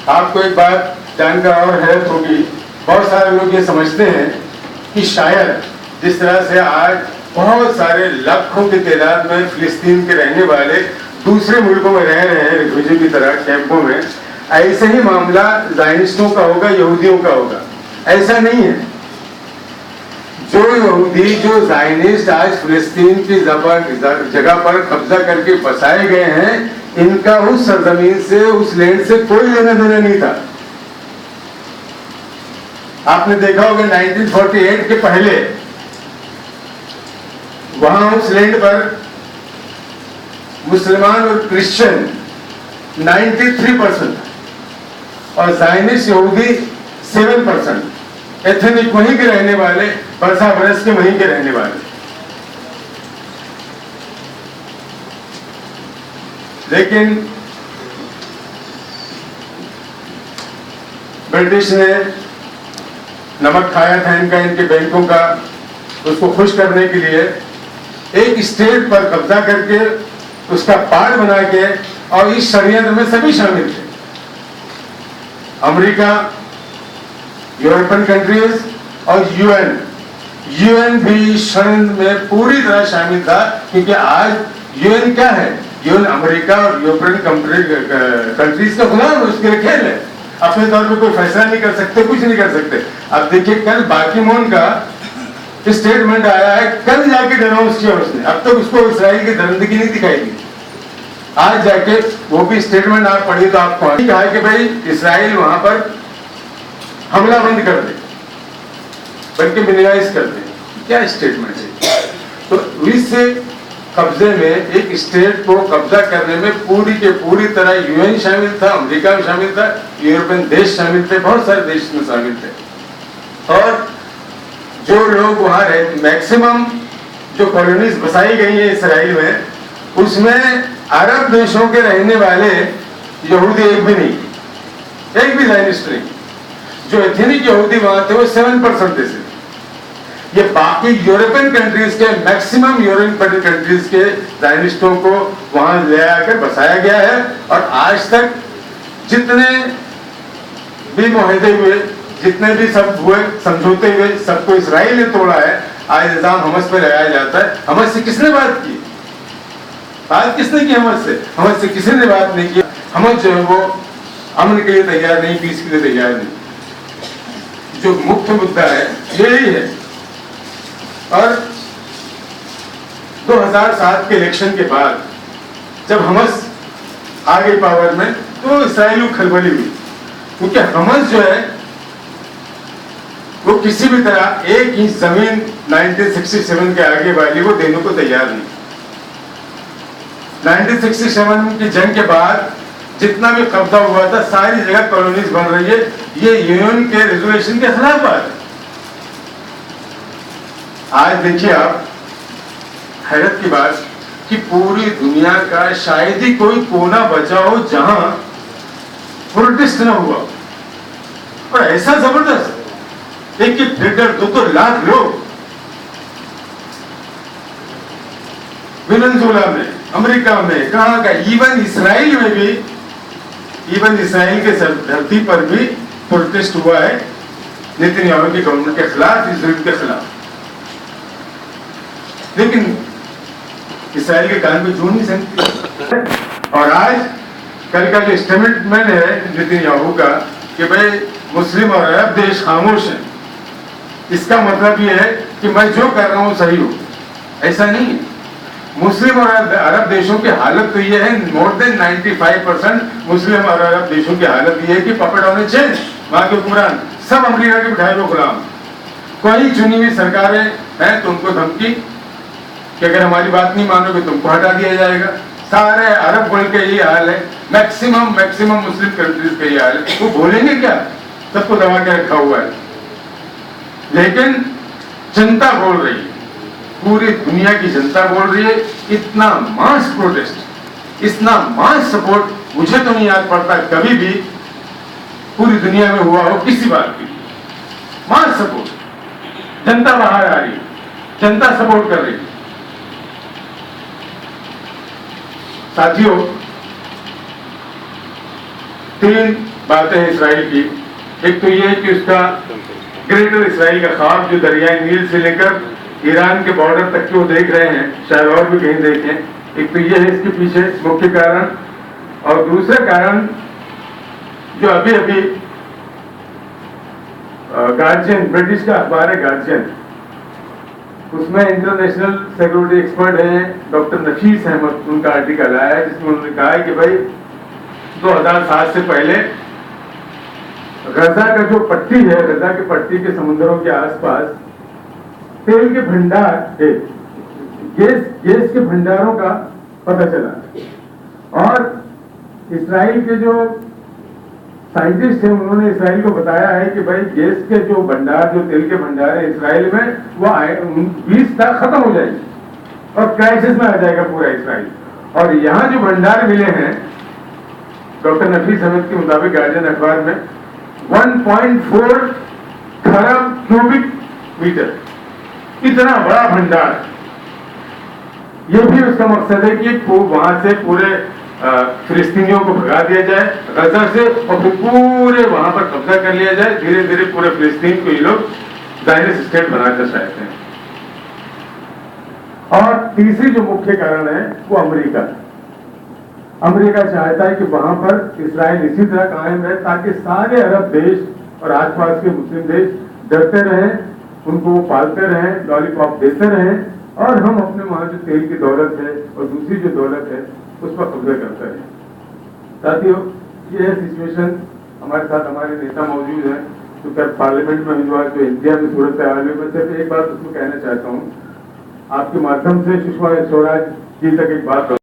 आपको एक बात जानकर और हैरत होगी, बहुत सारे लोग ये समझते हैं कि शायद जिस तरह से आज बहुत सारे लाखों की तादाद में फिलिस्तीन के रहने वाले दूसरे मुल्कों में रह रहे हैं रिफ्यूजी की तरह कैंपों में, ऐसे ही मामला ज़ायनिस्टों का होगा, यहूदियों का होगा। ऐसा नहीं है। जो यहूदी, जो ज़ायनिस्ट आज फिलिस्तीन की जगह पर कब्जा करके बसाए गए हैं, इनका उस सरजमीन से, उस लैंड से कोई लेना देना नहीं था। आपने देखा होगा 1948 के पहले वहां उस लैंड पर मुसलमान और क्रिश्चियन 93% और ज़ायनिस्ट यहूदी 7%, एथनिक वहीं के रहने वाले, बरसा बरस के वहीं के रहने वाले। लेकिन ब्रिटिश ने नमक खाया था इनका, इनके बैंकों का, उसको खुश करने के लिए एक स्टेट पर कब्जा करके उसका पार्ट बना के, और इस षड्यंत्र में सभी शामिल थे। अमेरिका, यूरोपियन कंट्रीज और यूएन भी षड्यंत्र में पूरी तरह शामिल था, क्योंकि आज यूएन क्या है? यूएन अमेरिका और यूरोपियन कंट्रीज का गुलाम है, उसके लिए खेल है। अपने तौर पे कोई फैसला नहीं कर सकते, कुछ नहीं कर सकते। अब देखिए, कल बाकी-मोन का स्टेटमेंट आया है, कल जाके डिनाउंस किया उसने। अब तक उसको इस्राइल की दरिंदगी नहीं दिखाई दी। आज जाके वो भी स्टेटमेंट आप पढ़िए तो आपको कहा कि भाई इस्राइल वहां पर हमला बंद कर दे, बल्कि मिनिमाइज कर दे। क्या स्टेटमेंट है? तो इससे कब्जे में, एक स्टेट को कब्जा करने में पूरी के पूरी तरह यूएन शामिल था, अमेरिका भी शामिल था, यूरोपियन देश शामिल थे, बहुत सारे देश में शामिल थे। और जो लोग वहां रहते, मैक्सिमम जो कॉलोनीज बसाई गई है इसराइल में, उसमें अरब देशों के रहने वाले यहूदी एक भी नहीं, एक भी ज़ायनिस्ट नहीं। जो एथनिक यहूदी वहां थे वो 7% थे। ये बाकी यूरोपियन कंट्रीज के, मैक्सिमम यूरोपियन कंट्रीज के ज़ायनिस्टों को वहां ले आकर बसाया गया है। और आज तक जितने भी मुआहदे हुए, जितने भी सब हुए, समझौते हुए, सबको इस्राइल ने तोड़ा है। आज इल्जाम हमास पे लगाया जाता है। हमास से किसने बात की? बात किसने की हमास से? हमास से किसी ने बात नहीं की। हमास जो है वो अमन के लिए तैयार नहीं, पीस के लिए तैयार नहीं। जो मुख्य मुद्दा है यही है। और 2007 के इलेक्शन के बाद जब हमास आ गई पावर में, तो इस्राइल को खलबली हुई, क्योंकि हमास जो है वो किसी भी तरह 1 इंच जमीन 1967 के आगे वाली वो देने को तैयार नहीं। 1967 की जंग के बाद जितना भी कब्जा हुआ था, सारी जगह कॉलोनीज बन रही है। ये यूएन के रेजोल्यूशन के खिलाफ बात है। आज देखिए आप, हैरत की बात कि पूरी दुनिया का शायद ही कोई कोना बचा हो जहां प्रोटेस्ट न हुआ, और ऐसा जबरदस्त, एक 1.5-2 लाख लोग वेनेजुएला में, अमेरिका में, कहां का, इवन इसराइल में भी, इवन इसराइल के धरती पर भी प्रोटेस्ट हुआ है नेतन्याहू की गवर्नमेंट के खिलाफ, इजराइल के खिलाफ। लेकिन इसराइल के कान में जू नहीं सकती। और आज कल का जो स्टेटमेंट है नेतन्याहू का कि भाई मुस्लिम और अरब देश खामोश हैं, इसका मतलब ये है कि मैं जो कर रहा हूं सही हूं। ऐसा नहीं है। मुस्लिम और अरब देशों की हालत तो ये है, मोर देन 95% मुस्लिम और अरब देशों की हालत ये है कि पपेट होने चेंज, वहां के हुक्मरान सब अमेरिका के बिठाए हुए गुलाम। कोई चुनी हुई सरकारें हैं तो उनको धमकी कि अगर हमारी बात नहीं मानोगे तुमको हटा दिया जाएगा। सारे अरब मुल्क के ये हाल है, मैक्सिमम मुस्लिम कंट्रीज का ये हाल है। वो बोलेंगे क्या? सबको दबा के रखा हुआ है। लेकिन जनता बोल रही है, पूरी दुनिया की जनता बोल रही है। इतना मास प्रोटेस्ट, इतना मास सपोर्ट मुझे तो नहीं याद पड़ता कभी भी पूरी दुनिया में हुआ हो किसी बात की। मास सपोर्ट, जनता बाहर आ रही है, जनता सपोर्ट कर रही है। साथियों, 3 बातें हैं इसराइल की। एक तो ये है कि उसका ग्रेटर इसराइल का ख्वाब जो दरियाई नील से लेकर ईरान के बॉर्डर तक के वो देख रहे हैं, शायद और भी कहीं देखें। एक तो ये है इसके पीछे मुख्य कारण। और दूसरा कारण जो अभी अभी गार्जियन, ब्रिटिश का अखबार है गार्जियन, उसमें इंटरनेशनल सिक्योरिटी एक्सपर्ट हैं डॉक्टर नफीस अहमद, उनका आर्टिकल आया है जिसमें उन्होंने कहा है कि भाई 2007 से पहले गजा का जो पट्टी है, गजा के पट्टी के समुद्रों के आसपास तेल के भंडार, गैस के भंडारों का पता चला। और इसराइल के जो साइंटिस्ट हैं उन्होंने इसराइल को बताया है कि भाई गैस के जो भंडार, जो तेल के भंडार है इसराइल में, वो 20 तक खत्म हो जाएगी और क्राइसिस में आ जाएगा पूरा इसराइल। और यहाँ जो भंडार मिले हैं डॉक्टर नफीस अहमद के मुताबिक गार्जियन अखबार में 1.4 खरब क्यूबिक मीटर, इतना बड़ा भंडार। ये भी उसका मकसद है कि वहां से पूरे फिलिस्तीनियों को भगा दिया जाए गजा से और फिर पूरे वहां पर कब्जा कर लिया जाए। धीरे धीरे पूरे फिलिस्तीन को ये लोग ज़ायनिस्ट स्टेट बनाना चाहते हैं। और तीसरी जो मुख्य कारण है वो अमेरिका। अमेरिका चाहता है कि वहां पर इसराइल इसी तरह कायम रहे ताकि सारे अरब देश और आसपास के मुस्लिम देश डरते रहें, उनको वो पालते रहें, लॉलीपॉप देते रहें, और हम अपने वहां जो तेल की दौलत है और दूसरी जो दौलत है उस पर कब्जा करते रहे। साथियों, ये है सिचुएशन। हमारे साथ हमारे नेता मौजूद हैं, तो पार्लियामेंट में जो इंडिया में सूरत हाल है, मैं सिर्फ एक बात उसमें कहना चाहता हूँ, आपके माध्यम से सुषमा स्वराज जी तक एक बात